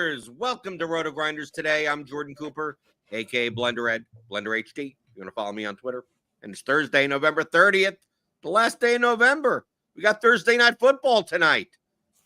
Grinders. Welcome to RotoGrinders Today. I'm Jordan Cooper, a.k.a. BlenderHD, BlenderHD. You want to follow me on Twitter? And it's Thursday, November 30th, the last day of November. We got Thursday Night Football tonight.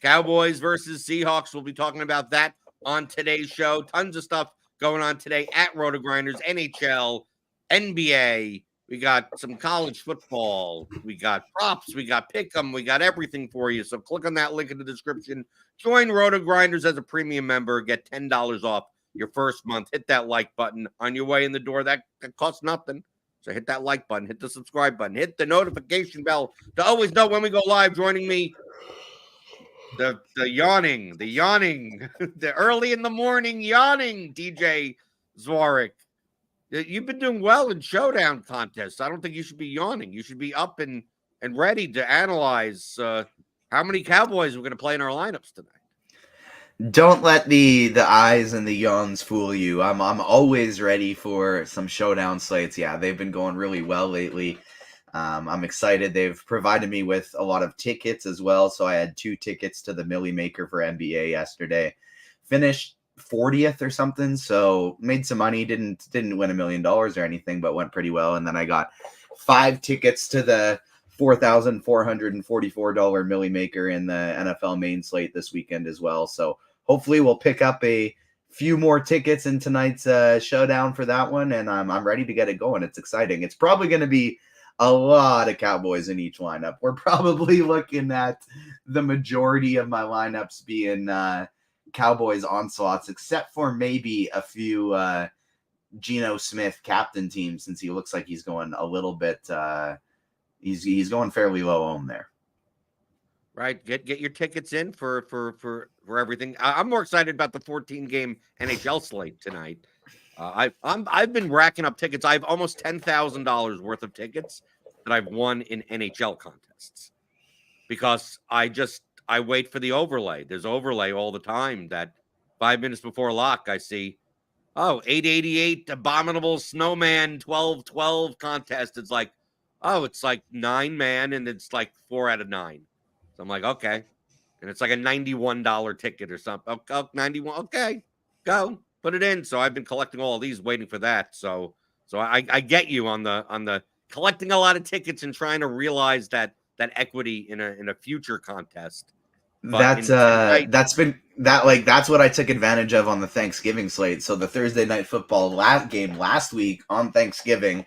Cowboys versus Seahawks. We'll be talking about that on today's show. Tons of stuff going on today at RotoGrinders, NHL, NBA. We got some college football. We got props. We got pick'em. We got everything for you. So click on that link in the description. Join RotoGrinders as a premium member. Get $10 off your first month. Hit that like button on your way in the door. That costs nothing. So hit that like button. Hit the subscribe button. Hit the notification bell to always know when we go live. Joining me, the yawning, the early in the morning yawning DJ ZWARYCH. You've been doing well in Showdown contests. I don't think you should be yawning. You should be up and ready to analyze how many Cowboys we're going to play in our lineups tonight. Don't let the eyes and the yawns fool you. I'm always ready for some Showdown slates. Yeah, they've been going really well lately. I'm excited. They've provided me with a lot of tickets as well. So I had 2 tickets to the Millie Maker for NBA yesterday. Finished 40th or something, so made some money. Didn't win $1 million or anything, but went pretty well. And then I got 5 tickets to the $4,444 Millie Maker in the NFL main slate this weekend as well. So hopefully we'll pick up a few more tickets in tonight's showdown for that one, and I'm ready to get it going. It's exciting. It's probably going to be a lot of Cowboys in each lineup. We're probably looking at the majority of my lineups being Cowboys onslaughts, except for maybe a few Geno Smith captain teams, since he looks like he's going a little bit he's going fairly low owned there. Right, get your tickets in for everything. I'm more excited about the 14-game NHL slate tonight. I've been racking up tickets. I have almost $10,000 worth of tickets that I've won in NHL contests because I wait for the overlay. There's overlay all the time that 5 minutes before lock, I see, 888 Abominable Snowman 12-12 contest. It's like, it's like 9-man and it's like 4 out of 9. So I'm like, okay. And it's like a $91 ticket or something. Oh, 91. Okay, go put it in. So I've been collecting all of these, waiting for that. So I get you on the collecting a lot of tickets and trying to realize that equity in a future contest. But that's what I took advantage of on the Thanksgiving slate. So the Thursday Night Football game last week on Thanksgiving,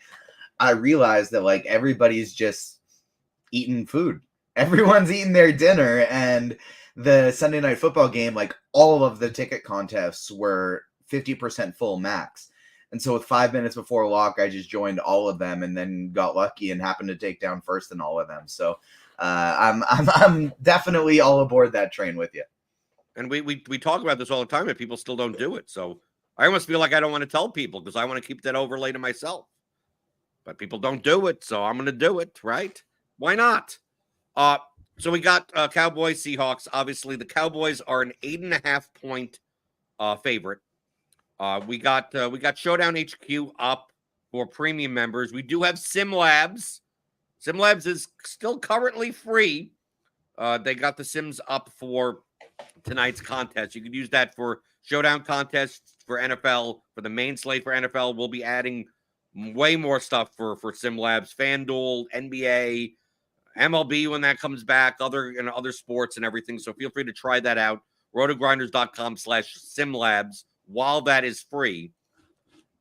I realized that like everybody's just eating food. Everyone's eating their dinner, and the Sunday Night Football game, like all of the ticket contests were 50% full max. And so with 5 minutes before lock, I just joined all of them and then got lucky and happened to take down first in all of them. So I'm definitely all aboard that train with you. And we talk about this all the time, and people still don't do it. So I almost feel like I don't want to tell people because I want to keep that overlay to myself. But people don't do it, so I'm going to do it, right? Why not? So we got Cowboys, Seahawks. Obviously, the Cowboys are an 8.5-point favorite. We got Showdown HQ up for premium members. We do have SimLabs. SimLabs is still currently free. They got the Sims up for tonight's contest. You could use that for Showdown contests for NFL. For the main slate for NFL, we'll be adding way more stuff for SimLabs, FanDuel, NBA, MLB when that comes back, other sports and everything. So feel free to try that out. RotoGrinders.com/SimLabs while that is free.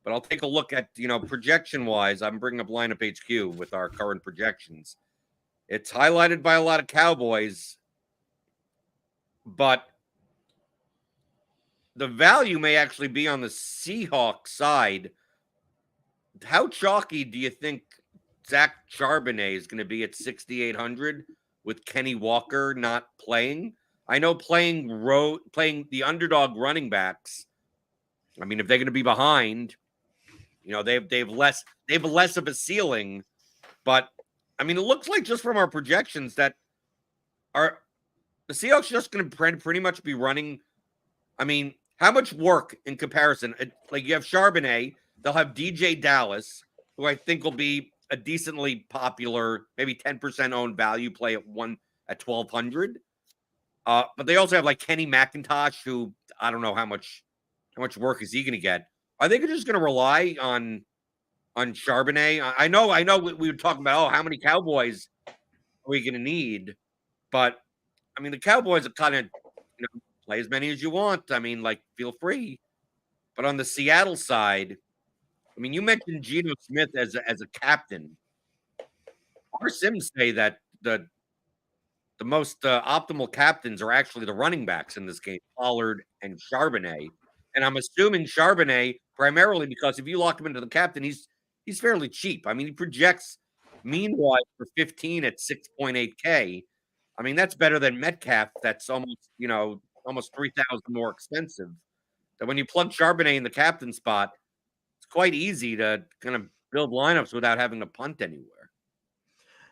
But I'll take a look at, projection-wise. I'm bringing up Lineup HQ with our current projections. It's highlighted by a lot of Cowboys, but the value may actually be on the Seahawks side. How chalky do you think Zach Charbonnet is going to be at 6,800 with Kenny Walker not playing? I know playing the underdog running backs. I mean, if they're going to be behind, they've less of a ceiling. But I mean, it looks like just from our projections that the Seahawks just going to pretty much be running. I mean, how much work in comparison? Like you have Charbonnet, they'll have DJ Dallas, who I think will be a decently popular, maybe 10% owned value play at 1,200. But they also have like Kenny McIntosh, who I don't know how much work is he going to get. Are they just going to rely on Charbonnet? I know we were talking about, how many Cowboys are we going to need? But I mean, the Cowboys are kind of, play as many as you want. I mean, like, feel free. But on the Seattle side, I mean, you mentioned Geno Smith as a captain. Our Sims say that the most optimal captains are actually the running backs in this game, Pollard and Charbonnet. And I'm assuming Charbonnet primarily because if you lock him into the captain, he's fairly cheap. I mean, he projects meanwhile for 15 at 6.8K. I mean, that's better than Metcalf. That's almost 3,000 more expensive. That when you plug Charbonnet in the captain spot, it's quite easy to kind of build lineups without having to punt anywhere.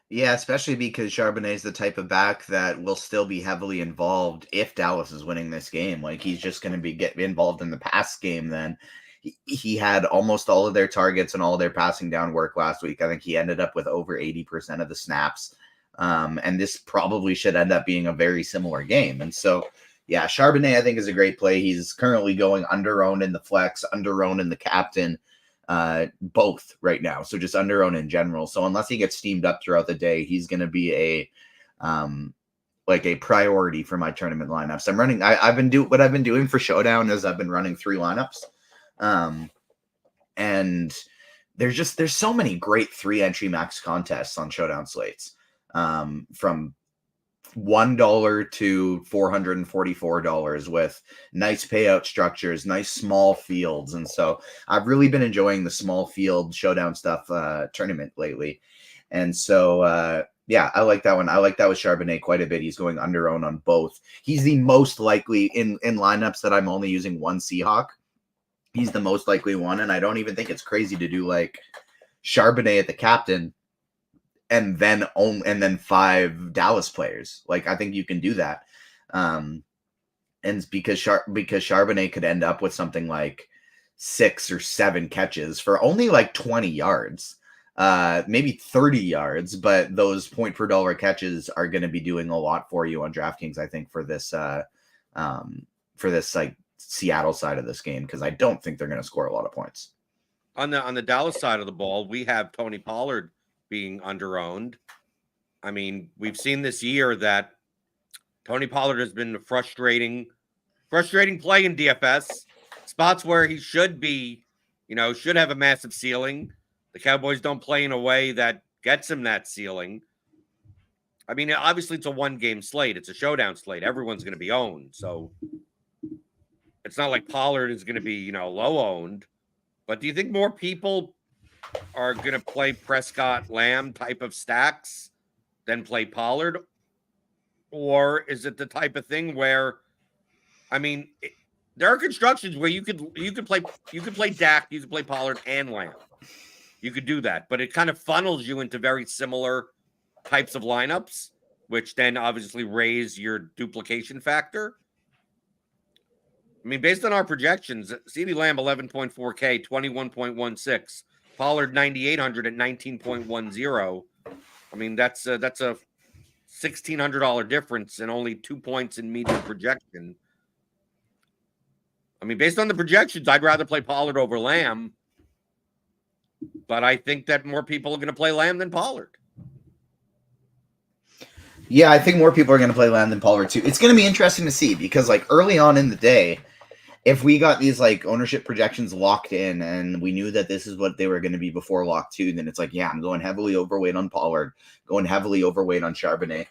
Yeah, especially because Charbonnet is the type of back that will still be heavily involved if Dallas is winning this game. Like, he's just going to get involved in the pass game then. He had almost all of their targets and all of their passing down work last week. I think he ended up with over 80% of the snaps. And this probably should end up being a very similar game. And so, yeah, Charbonnet, I think, is a great play. He's currently going under-owned in the flex, under-owned in the captain. Both right now, so just under-owned in general. So unless he gets steamed up throughout the day, he's going to be a priority for my tournament lineups. What I've been doing for Showdown is I've been running 3 lineups, and there's so many great 3 entry max contests on Showdown slates, from $1 to $444 with nice payout structures, nice small fields. And so I've really been enjoying the small field Showdown stuff tournament lately. And so, yeah, I like that one. I like that with Charbonnet quite a bit. He's going under-owned on both. He's the most likely in lineups that I'm only using one Seahawk. He's the most likely one. And I don't even think it's crazy to do like Charbonnet at the captain and then 5 Dallas players. Like, I think you can do that. And because Charbonnet could end up with something like 6 or 7 catches for only like 20 yards, maybe 30 yards, but those point per dollar catches are going to be doing a lot for you on DraftKings, I think, for this like Seattle side of this game, because I don't think they're going to score a lot of points. On the Dallas side of the ball, we have Tony Pollard being under-owned. I mean, we've seen this year that Tony Pollard has been a frustrating play in DFS. Spots where he should be, should have a massive ceiling. The Cowboys don't play in a way that gets him that ceiling. I mean, obviously it's a 1-game slate. It's a showdown slate. Everyone's going to be owned. So it's not like Pollard is going to be, low owned. But do you think more people are going to play Prescott Lamb type of stacks than play Pollard? Or is it the type of thing where, I mean, there are constructions where you could play Dak, you could play Pollard and Lamb. You could do that, but it kind of funnels you into very similar types of lineups, which then obviously raise your duplication factor. I mean, based on our projections, CeeDee Lamb 11.4K, 21.16. Pollard 9,800 at 19.10. I mean, that's a $1,600 difference and only 2 points in median projection. I mean, based on the projections, I'd rather play Pollard over Lamb, but I think that more people are going to play Lamb than Pollard. Yeah, I think more people are going to play Lamb than Pollard too. It's going to be interesting to see because, like, early on in the day, if we got these like ownership projections locked in and we knew that this is what they were going to be before lock 2, then it's like, yeah, I'm going heavily overweight on Pollard, going heavily overweight on Charbonnet.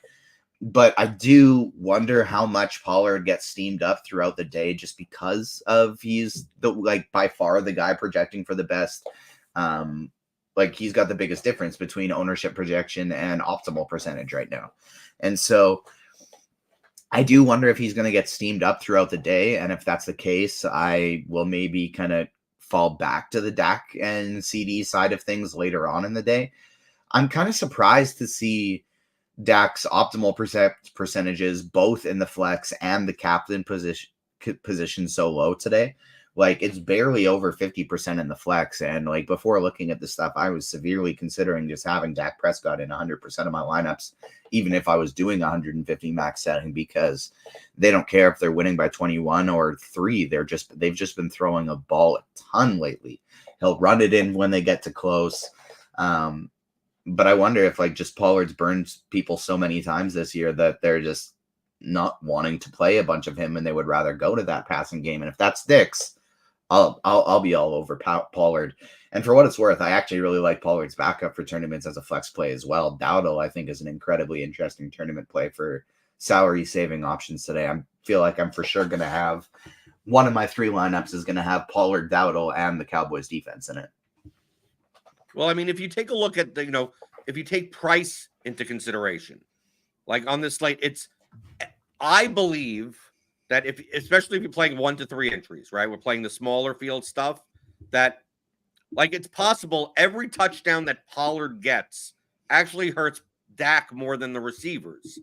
But I do wonder how much Pollard gets steamed up throughout the day just because of he's by far the guy projecting for the best. Like, he's got the biggest difference between ownership projection and optimal percentage right now. And so I do wonder if he's going to get steamed up throughout the day. And if that's the case, I will maybe kind of fall back to the Dak and CD side of things later on in the day. I'm kind of surprised to see Dak's optimal percentages, both in the flex and the captain position so low today. Like, it's barely over 50% in the flex. And like, before looking at this stuff, I was severely considering just having Dak Prescott in 100% of my lineups, even if I was doing 150 max setting, because they don't care if they're winning by 21 or 3. They've just been throwing a ball a ton lately. He'll run it in when they get to close. But I wonder if like just Pollard's burned people so many times this year that they're just not wanting to play a bunch of him, and they would rather go to that passing game. And if that sticks, I'll be all over Pollard. And for what it's worth, I actually really like Pollard's backup for tournaments as a flex play as well. Dowdle, I think, is an incredibly interesting tournament play for salary saving options today. I feel like I'm for sure going to have one of my 3 lineups is going to have Pollard, Dowdle, and the Cowboys defense in it. Well, I mean, if you take a look at the, if you take price into consideration, like on this slate, I believe that especially if you're playing 1 to 3 entries, right? We're playing the smaller field stuff, that like it's possible every touchdown that Pollard gets actually hurts Dak more than the receivers,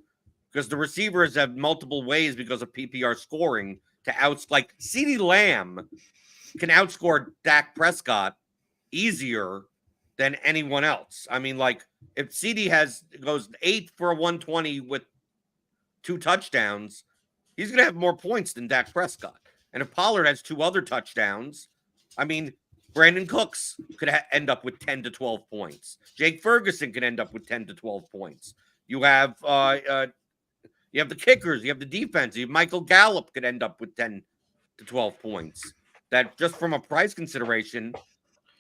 because the receivers have multiple ways because of PPR scoring to like CeeDee Lamb can outscore Dak Prescott easier than anyone else. I mean, like if CD goes 8 for a 120 with 2 touchdowns, he's going to have more points than Dak Prescott. And if Pollard has 2 other touchdowns, I mean, Brandon Cooks could end up with 10 to 12 points. Jake Ferguson could end up with 10 to 12 points. You have the kickers, you have the defense. Michael Gallup could end up with 10 to 12 points. That just from a price consideration,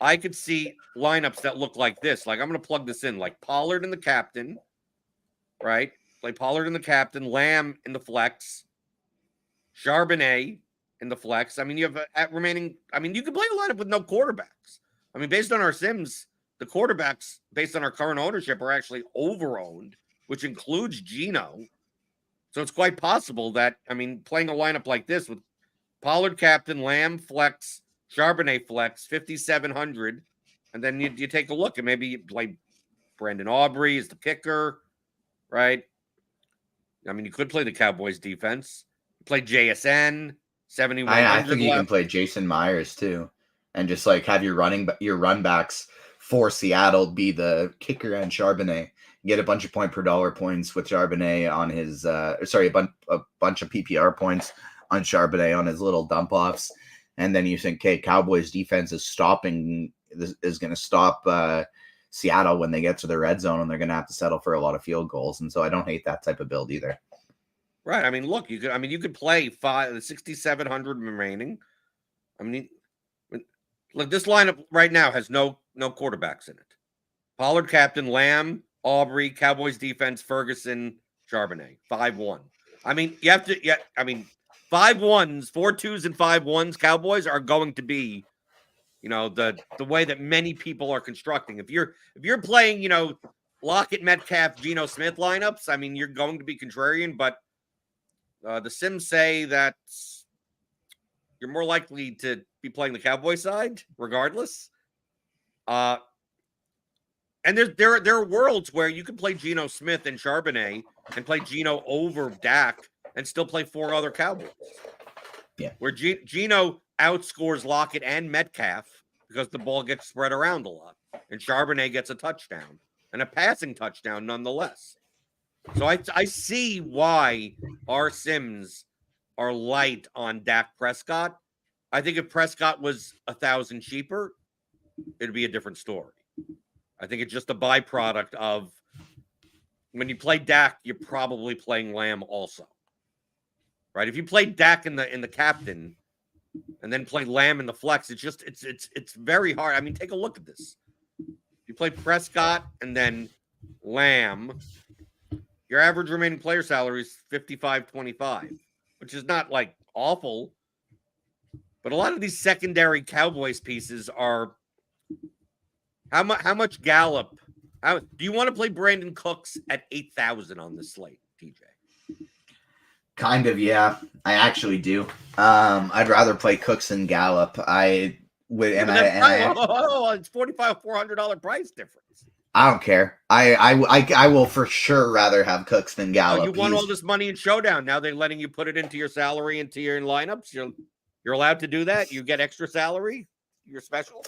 I could see lineups that look like this. Like, I'm going to plug this in, like Pollard and the captain, right? Like Pollard and the captain, Lamb in the flex, Charbonnet in the flex. I mean, you have you can play a lineup with no quarterbacks. I mean, based on our sims, the quarterbacks, based on our current ownership, are actually over-owned, which includes Geno. So it's quite possible that, I mean, playing a lineup like this with Pollard captain, Lamb flex, Charbonnet flex, 5,700, and then you take a look and maybe you play Brandon Aubrey as the kicker, right? I mean, you could play the Cowboys defense. You play JSN, 7,100. I think you can play Jason Myers too, and just like have your run backs for Seattle be the kicker and Charbonnet. Get a bunch of point per dollar points with Charbonnet on his a bunch of PPR points on Charbonnet on his little dump offs. And then you think, okay, Cowboys defense is going to stop Seattle when they get to the red zone, and they're going to have to settle for a lot of field goals. And so I don't hate that type of build either. Right. I mean, look, you could play 6,700 remaining. I mean, look, this lineup right now has no quarterbacks in it. Pollard captain, Lamb, Aubrey, Cowboys defense, Ferguson, Charbonnet, 5-1. I mean, you have to, 5-1s, 4-2s and 5-1s, Cowboys are going to be, the way that many people are constructing. If you're playing, Lockett, Metcalf, Geno Smith lineups, I mean, you're going to be contrarian, but the Sims say that you're more likely to be playing the Cowboy side, regardless. And there are worlds where you can play Geno Smith and Charbonnet and play Geno over Dak and still play 4 other Cowboys. Yeah. Where Geno outscores Lockett and Metcalf because the ball gets spread around a lot. And Charbonnet gets a touchdown and a passing touchdown nonetheless. So I see why our Sims are light on Dak Prescott. I think if Prescott was 1,000 cheaper, it'd be a different story. I think it's just a byproduct of when you play Dak, you're probably playing Lamb also. Right? If you play Dak in the captain and then play Lamb in the flex, it's very hard. I mean, take a look at this. If you play Prescott and then Lamb, your average remaining player salary is $55.25, which is not like awful. But a lot of these secondary Cowboys pieces are how much Gallup? Do you want to play Brandon Cooks at 8,000 on this slate, TJ? Kind of, yeah. I actually do. I'd rather play Cooks than Gallup. It's $400 price difference. I don't care. I will for sure rather have Cooks than Gallup. You won all this money in Showdown. Now they're letting you put it into your salary, into your lineups. You're allowed to do that? You get extra salary? You're special?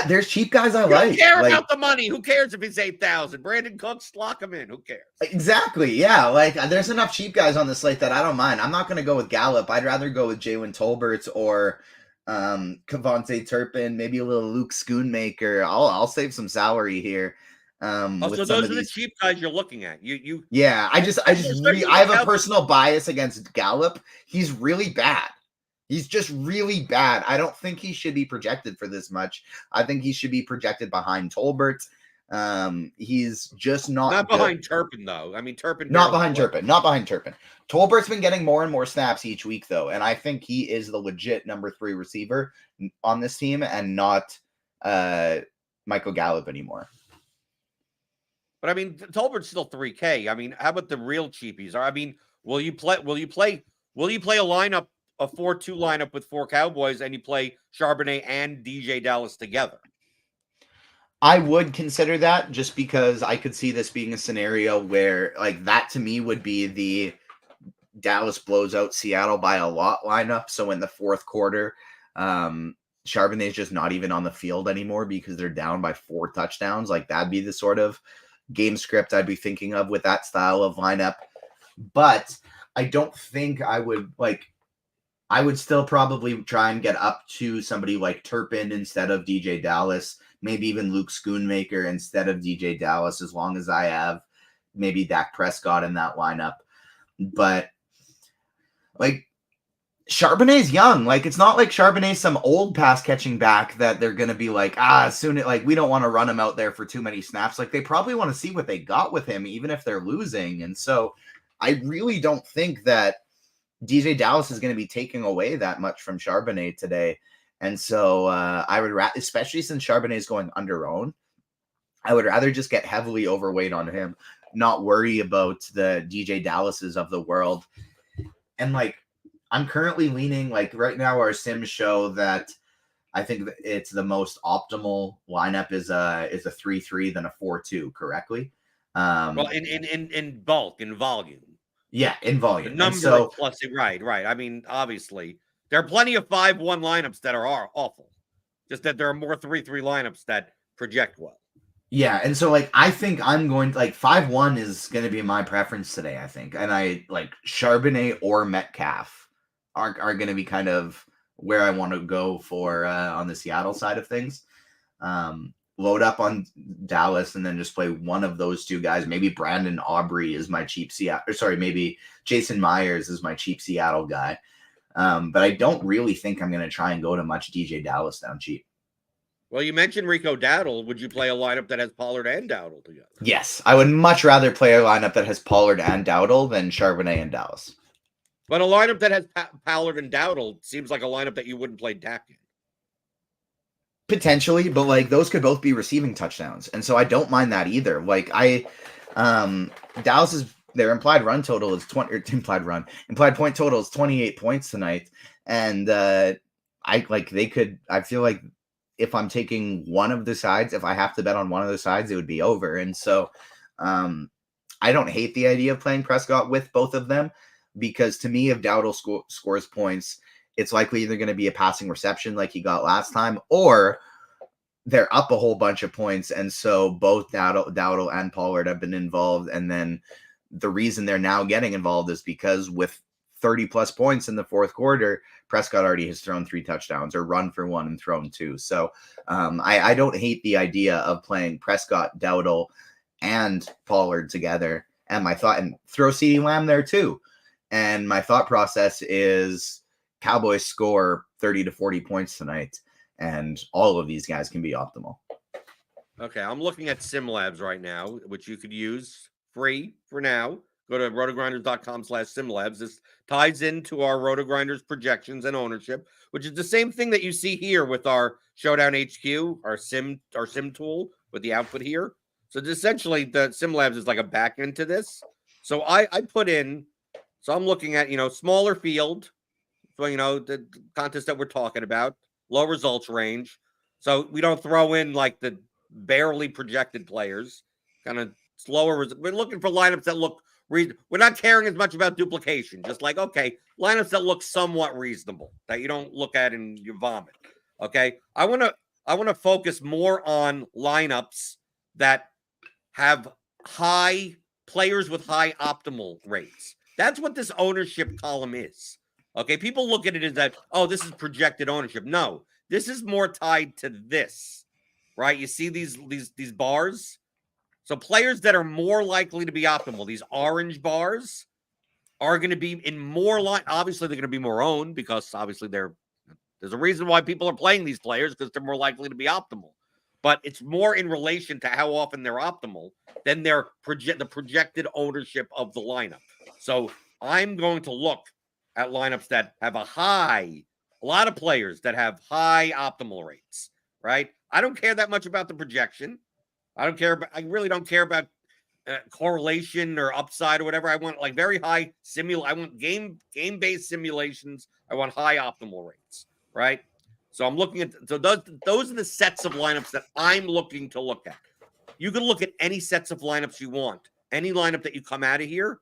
There's cheap guys I You don't like. care about the money. Who cares if it's 8,000? Brandon Cooks, lock him in. Who cares? Exactly. Yeah. Like, there's enough cheap guys on the slate that I don't mind. I'm not going to go with Gallup. I'd rather go with Jalen Tolbert or Kevontae Turpin, maybe a little Luke Schoonmaker. I'll save some salary here. So those are the cheap guys you're looking at. Yeah. I have a personal bias against Gallup. He's really bad. He's just really bad. I don't think he should be projected for this much. I think he should be projected behind Tolbert. He's just not behind Turpin, though. I mean, Turpin. Not behind Turpin. Tolbert's been getting more and more snaps each week, though, and I think he is the legit number 3 receiver on this team, and not Michael Gallup anymore. But I mean, Tolbert's still 3K. I mean, how about the real cheapies? I mean, will you play a lineup? A 4-2 lineup with 4 Cowboys, and you play Charbonnet and DJ Dallas together? I would consider that, just because I could see this being a scenario where, like, that to me would be the Dallas blows out Seattle by a lot lineup. So in the fourth quarter, Charbonnet's just not even on the field anymore because they're down by 4 touchdowns. Like, that'd be the sort of game script I'd be thinking of with that style of lineup. But I don't think I would still probably try and get up to somebody like Turpin instead of DJ Dallas, maybe even Luke Schoonmaker instead of DJ Dallas, as long as I have maybe Dak Prescott in that lineup. But, like, Charbonnet's young. Like, it's not like Charbonnet's some old pass catching back that they're going to be like, we don't want to run him out there for too many snaps. Like, they probably want to see what they got with him, even if they're losing. And so I really don't think that DJ Dallas is going to be taking away that much from Charbonnet today. And so I would especially since Charbonnet is going under-owned, I would rather just get heavily overweight on him, not worry about the DJ Dallases of the world. And, like, I'm currently leaning, like, right now our sims show that I think that it's the most optimal lineup is a 3-3 than a 4-2, correctly? Well, in bulk, in volume. Yeah, in volume. The number plus it, right. I mean, obviously, there are plenty of 5-1 lineups that are awful. Just that there are more 3-3 lineups that project well. Yeah, and so, like, I think I'm going to, like, 5-1 is going to be my preference today, I think. And I, like, Charbonnet or Metcalf are going to be kind of where I want to go for on the Seattle side of things. Load up on Dallas and then just play one of those 2 guys. Maybe Brandon Aubrey is my cheap Seattle. Maybe Jason Myers is my cheap Seattle guy. But I don't really think I'm going to try and go to much DJ Dallas down cheap. Well, you mentioned Rico Dowdle. Would you play a lineup that has Pollard and Dowdle together? Yes, I would much rather play a lineup that has Pollard and Dowdle than Charbonnet and Dallas. But a lineup that has Pollard and Dowdle seems like a lineup that you wouldn't play Dak in. Potentially, but, like, those could both be receiving touchdowns, and so I don't mind that either. Like, Dallas their implied run total is implied point total is 28 points tonight, and I feel like if I'm taking one of the sides, if I have to bet on one of the sides, it would be over, and so I don't hate the idea of playing Prescott with both of them, because to me, if Dowdle scores points, it's likely either going to be a passing reception like he got last time, or they're up a whole bunch of points. And so both Dowdle and Pollard have been involved. And then the reason they're now getting involved is because with 30 plus points in the fourth quarter, Prescott already has thrown 3 touchdowns or run for 1 and thrown 2. So I don't hate the idea of playing Prescott, Dowdle, and Pollard together. And throw CeeDee Lamb there too. And my thought process is Cowboys score 30 to 40 points tonight, and all of these guys can be optimal. Okay, I'm looking at SimLabs right now, which you could use free for now. Go to rotogrinders.com/SimLabs. This ties into our RotoGrinders projections and ownership, which is the same thing that you see here with our Showdown HQ, our sim tool with the output here. So essentially, the SimLabs is like a back end to this. So I put in, so I'm looking at, smaller field. So, the contest that we're talking about, low results range. So we don't throw in like the barely projected players, kind of slower. We're looking for lineups that look we're not caring as much about duplication. Just like, okay, lineups that look somewhat reasonable, that you don't look at and you vomit. Okay, I want to focus more on lineups that have high players with high optimal rates. That's what this ownership column is. Okay, people look at it as that, oh, this is projected ownership. No, this is more tied to this, right? You see these bars? So players that are more likely to be optimal, these orange bars, are going to be in more line. Obviously, they're going to be more owned because obviously there's a reason why people are playing these players, because they're more likely to be optimal. But it's more in relation to how often they're optimal than the projected ownership of the lineup. So I'm going to look at lineups that have a lot of players that have high optimal rates, right? I don't care that much about the projection. I really don't care about correlation or upside or whatever. I want like very high I want game-based simulations. I want high optimal rates, right? So I'm looking at those are the sets of lineups that I'm looking to look at. You can look at any sets of lineups you want. Any lineup that you come out of here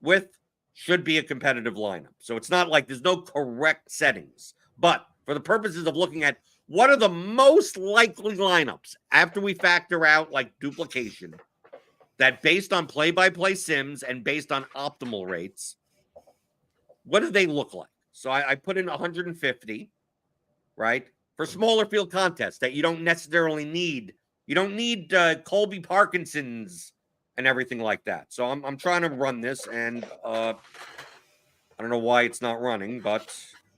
with should be a competitive lineup. So it's not like there's no correct settings. But for the purposes of looking at what are the most likely lineups after we factor out like duplication, that based on play-by-play sims and based on optimal rates, what do they look like? So I put in 150, right? For smaller field contests that you don't necessarily need. You don't need Colby Parkinson's and everything like that. So I'm trying to run this, and I don't know why it's not running, but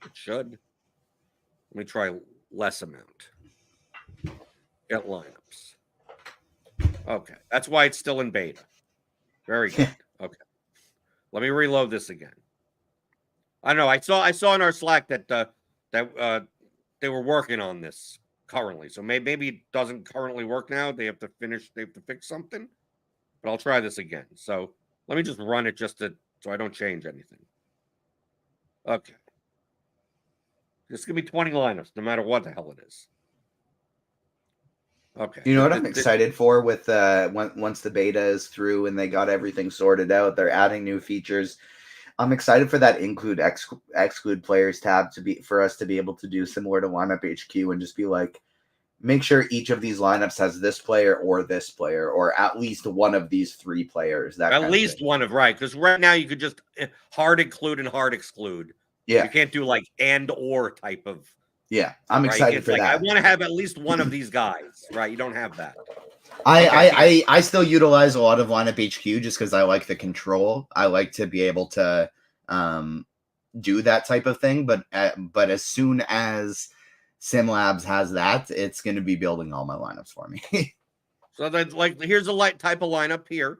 it should. Let me try less amount. Get lineups. Okay, that's why it's still in beta. Very good. Okay, let me reload this again. I know. I saw in our Slack that they were working on this currently, so maybe it doesn't currently work now. They have to fix something. But I'll try this again. So let me just run it so I don't change anything. Okay. This is gonna be 20 lineups, no matter what the hell it is. Okay. You know what I'm excited for with once the beta is through and they got everything sorted out, they're adding new features. I'm excited for that exclude players tab for us to be able to do similar to Lineup HQ and just be like, make sure each of these lineups has this player or at least one of these three players. At least one of, right? Because right now you could just hard include and hard exclude. Yeah, you can't do like and or type of. Yeah, I'm excited for that. I want to have at least one of these guys, right? You don't have that. I still utilize a lot of Lineup HQ just because I like the control. I like to be able to do that type of thing. But as soon as SimLabs has that, it's going to be building all my lineups for me. So that's like, here's a type of lineup here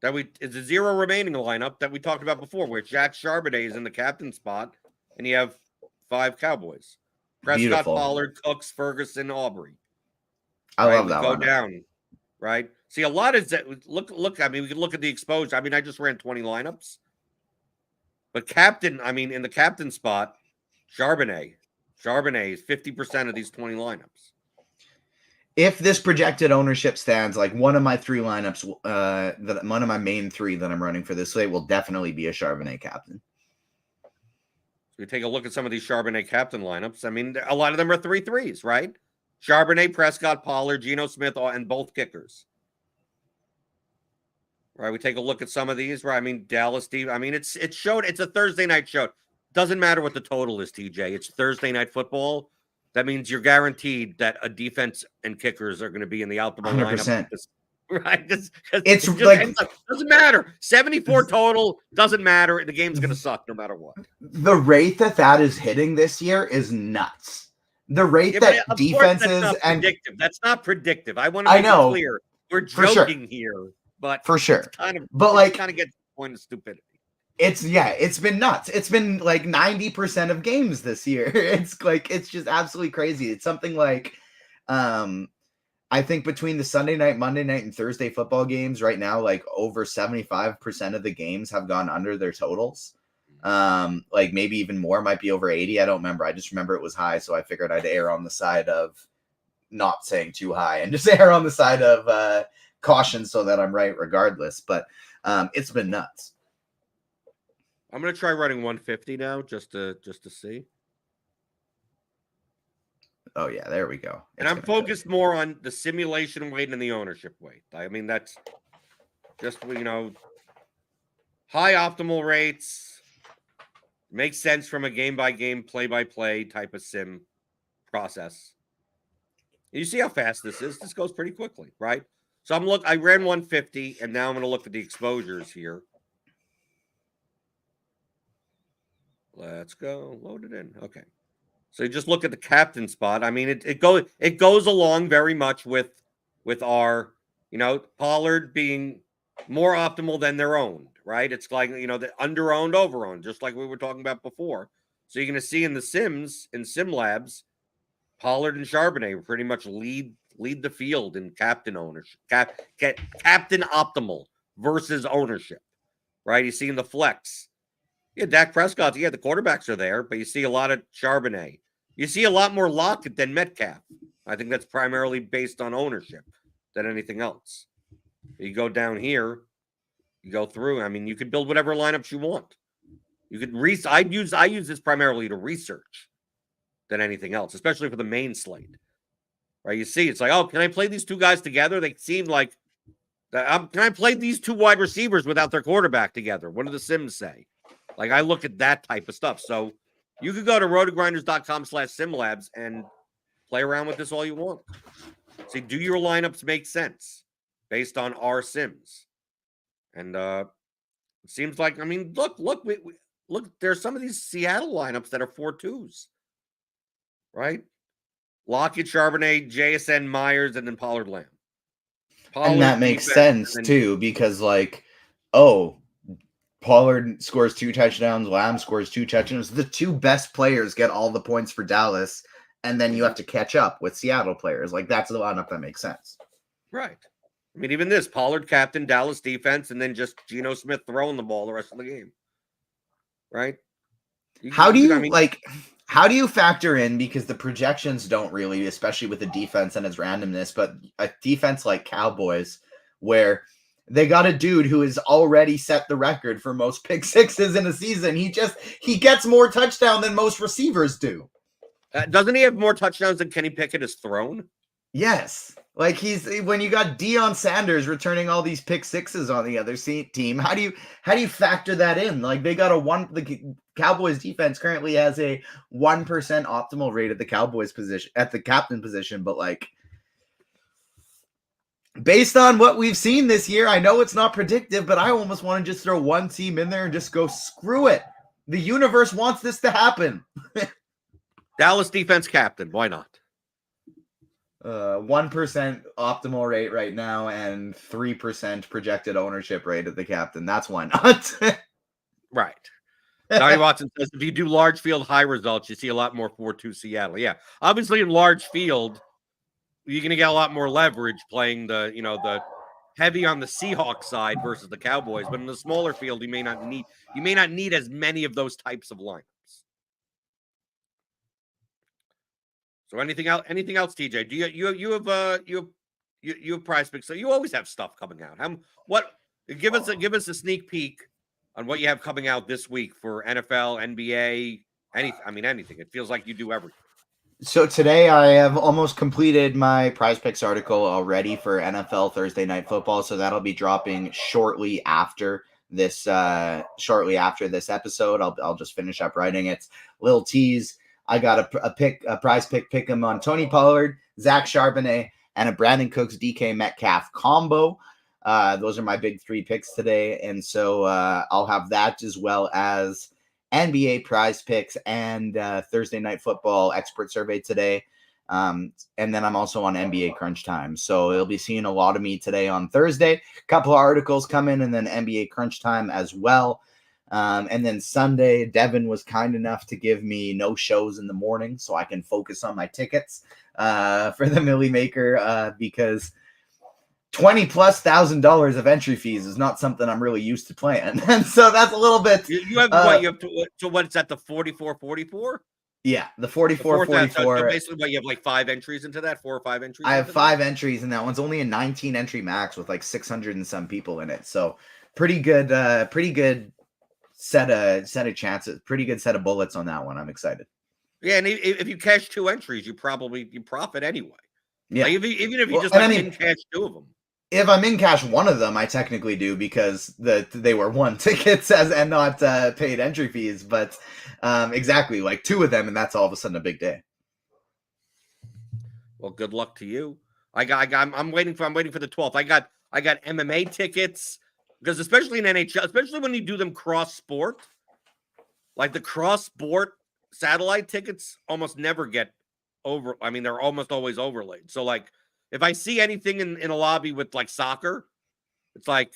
that it's a 0 remaining lineup that we talked about before, where Jack Charbonnet is in the captain spot, and you have 5 Cowboys. Prescott, Beautiful. Pollard, Cooks, Ferguson, Aubrey. I love that one. Go down, right? See, a lot is that look. I mean, we can look at the exposure. I mean, I just ran 20 lineups, but captain. I mean, in the captain spot, Charbonnet is 50% of these 20 lineups. If this projected ownership stands, like one of my 3 lineups, one of my main 3 that I'm running for this slate will definitely be a Charbonnet captain. We take a look at some of these Charbonnet captain lineups. I mean, a lot of them are 3-3s, right? Charbonnet, Prescott, Pollard, Geno Smith, and both kickers. Right? We take a look at some of these, right? I mean, Dallas, Steve. I mean, it's a Thursday night show. Doesn't matter what the total is, TJ. It's Thursday night football. That means you're guaranteed that a defense and kickers are going to be in the optimal 100%. lineup. Right? It's like doesn't matter. 74 total doesn't matter. The game's gonna suck no matter what. The rate that is hitting this year is nuts. The rate that defenses that's not predictive. I want to make it clear. We're joking here, but for sure, kind of gets to the point of stupidity. It's been nuts. It's been like 90% of games this year. It's just absolutely crazy. It's something like I think between the Sunday night, Monday night, and Thursday football games right now, like over 75% of the games have gone under their totals. Like maybe even more, might be over 80. I don't remember. I just remember it was high. So I figured I'd err on the side of not saying too high and just err on the side of caution so that I'm right regardless. But It's been nuts. I'm going to try running 150 now just to see. Oh, yeah, there we go. And I'm focused more on the simulation weight and the ownership weight. I mean, that's just, high optimal rates. Makes sense from a game-by-game, play-by-play type of sim process. You see how fast this is? This goes pretty quickly, right? So I ran 150, and now I'm going to look at the exposures here. Let's go. Load it in. Okay. So you just look at the captain spot. I mean, it goes along very much with our, Pollard being more optimal than their owned, right? It's like, the under-owned, over-owned, just like we were talking about before. So you're going to see in the sims, in sim labs, Pollard and Charbonnet pretty much lead the field in captain ownership, captain optimal versus ownership, right? You see in the flex. Yeah, Dak Prescott, the quarterbacks are there, but you see a lot of Charbonnet. You see a lot more Lockett than Metcalf. I think that's primarily based on ownership than anything else. You go down here, you go through. I mean, you can build whatever lineups you want. You could I use this primarily to research than anything else, especially for the main slate. Right? You see, it's like, oh, can I play these two guys together? They seem like, can I play these two wide receivers without their quarterback together? What do the sims say? Like, I look at that type of stuff. So you could go to rotogrinders.com/simlabs and play around with this all you want. See, do your lineups make sense based on our sims? And it seems like, I mean, look, there's some of these Seattle lineups that are 4-2s, right? Lockett, Charbonnet, JSN, Myers, and then Pollard, Lamb. And that makes sense, too, because, Pollard scores 2 touchdowns. Lamb scores 2 touchdowns. The 2 best players get all the points for Dallas, and then you have to catch up with Seattle players. Like, that's the lineup that makes sense. Right. I mean, even this, Pollard captain, Dallas defense, and then just Geno Smith throwing the ball the rest of the game. Right? How do you factor in, because the projections don't really, especially with the defense and its randomness, but a defense like Cowboys, where they got a dude who has already set the record for most pick sixes in a season. He gets more touchdown than most receivers do. Doesn't he have more touchdowns than Kenny Pickett has thrown? Yes. Like, when you got Deion Sanders returning all these pick sixes on the other team, how do you factor that in? Like, they got the Cowboys defense currently has a 1% optimal rate at the Cowboys position, at the captain position, but like, based on what we've seen this year, I know it's not predictive, but I almost want to just throw one team in there and just go, screw it. The universe wants this to happen. Dallas defense captain. Why not? 1% optimal rate right now and 3% projected ownership rate of the captain. That's why not. Right. Donnie Watson says, if you do large field high results, you see a lot more 4-2 Seattle. Yeah. Obviously in large field, you're going to get a lot more leverage playing the heavy on the Seahawks side versus the Cowboys. But in the smaller field, you may not need as many of those types of lineups. So anything else, TJ? Do you have prize picks? So you always have stuff coming out. Give us a sneak peek on what you have coming out this week for NFL, NBA, anything. It feels like you do everything. So today I have almost completed my prize picks article already for NFL Thursday Night Football. So that'll be dropping shortly after this episode. I'll just finish up writing it. Little tease. I got a prize pick 'em on Tony Pollard, Zach Charbonnet, and a Brandon Cooks DK Metcalf combo. Those are my big 3 picks today. And so I'll have that as well as NBA prize picks and Thursday Night Football expert survey today. And then I'm also on NBA Crunch Time. So you'll be seeing a lot of me today on Thursday. A couple of articles coming, and then NBA Crunch Time as well. And then Sunday, Devin was kind enough to give me no shows in the morning so I can focus on my tickets for the Millie Maker because $20,000+ of entry fees is not something I'm really used to playing. And so that's a little bit. You have what? You have to what's that? The 44-44? Yeah, the 44-44. So basically, you have like 5 entries into that, 4 or 5 entries. I have 5 entries, and that one's only a 19 entry max with like 600 and some people in it. So pretty good set of chances, pretty good set of bullets on that one. I'm excited. Yeah, and if you cash 2 entries, you profit anyway. Yeah, like even if you just in cash 2 of them. If I'm in cash one of them, I technically do because they were one tickets and not paid entry fees. But exactly, like 2 of them, and that's all of a sudden a big day. Well, good luck to you. I'm waiting for the 12th. I got MMA tickets because especially in NHL, especially when you do them cross sport, like the cross sport satellite tickets almost never get over. I mean, they're almost always overlaid. So like if I see anything in a lobby with like soccer, it's like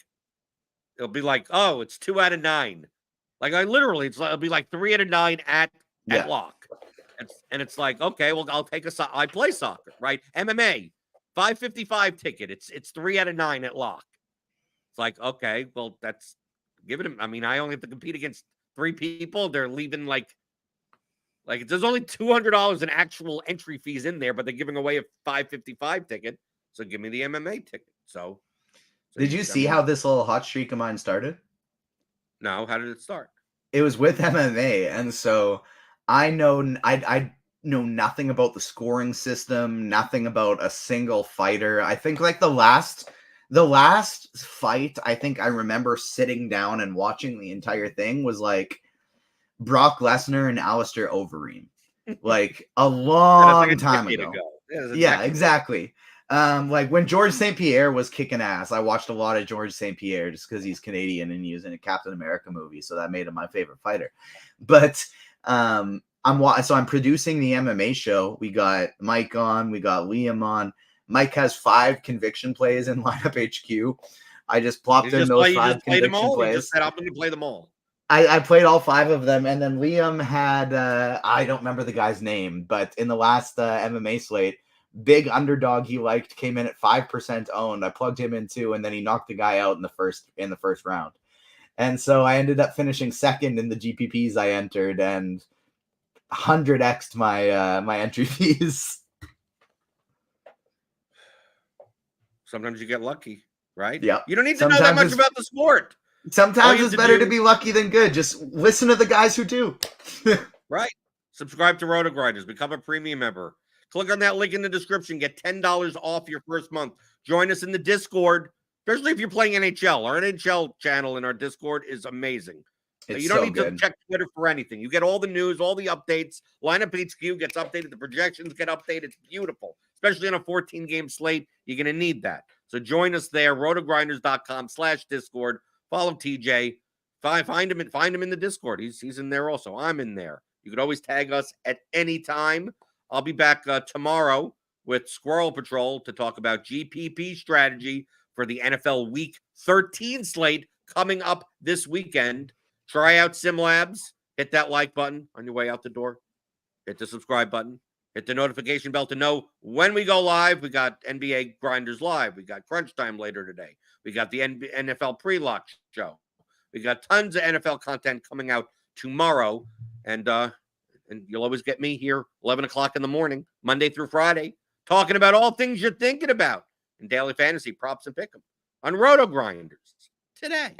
it'll be like, oh, it's 2 out of 9. Like I literally, it'll be like 3 out of 9 at lock. And it's like, okay, well, I'll take I play soccer, right? MMA, 555 ticket. It's 3 out of 9 at lock. It's like, okay, well, that's giving him. I mean, I only have to compete against 3 people. They're leaving like there's only $200 in actual entry fees in there, but they're giving away a 555 ticket. So give me the MMA ticket. So did you see how this little hot streak of mine started? No, how did it start? It was with MMA, and so I know nothing about the scoring system, nothing about a single fighter. I think like the last fight, I think I remember sitting down and watching the entire thing was like Brock Lesnar and Alistair Overeem, like a long time ago. Yeah, exactly. Like when George St. Pierre was kicking ass, I watched a lot of George St. Pierre just because he's Canadian and he was in a Captain America movie, so that made him my favorite fighter. But I'm producing the MMA show. We got Mike on, we got Liam on. Mike has 5 conviction plays in lineup HQ. I just plopped in those 5 conviction plays. You just said I'm going to play them all. I played all 5 of them, and then Liam had I don't remember the guy's name, but in the last MMA slate, big underdog he liked came in at 5% owned. I plugged him in too, and then he knocked the guy out in the first round. And so I ended up finishing second in the GPPs I entered, and 100x'd my entry fees. Sometimes you get lucky, right? Yeah. You don't need to know that much about the sport. Sometimes it's better to be lucky than good. Just listen to the guys who do. Right. Subscribe to RotoGrinders. Become a premium member. Click on that link in the description. Get $10 off your first month. Join us in the Discord, especially if you're playing NHL. Our NHL channel in our Discord is amazing. You don't need to check Twitter for anything. You get all the news, all the updates. Lineup HQ gets updated. The projections get updated. It's beautiful, especially on a 14-game slate. You're going to need that. So join us there, rotogrinders.com/Discord. Follow TJ. Find him in the Discord. He's in there also. I'm in there. You could always tag us at any time. I'll be back tomorrow with Squirrel Patrol to talk about GPP strategy for the NFL Week 13 slate coming up this weekend. Try out SimLabs. Hit that like button on your way out the door. Hit the subscribe button. Hit the notification bell to know when we go live. We got NBA Grinders Live. We got Crunch Time later today. We got the NFL Pre-Lock Show. We got tons of NFL content coming out tomorrow. And you'll always get me here 11 o'clock in the morning, Monday through Friday, talking about all things you're thinking about in daily fantasy props and pick'em on RotoGrinders Today.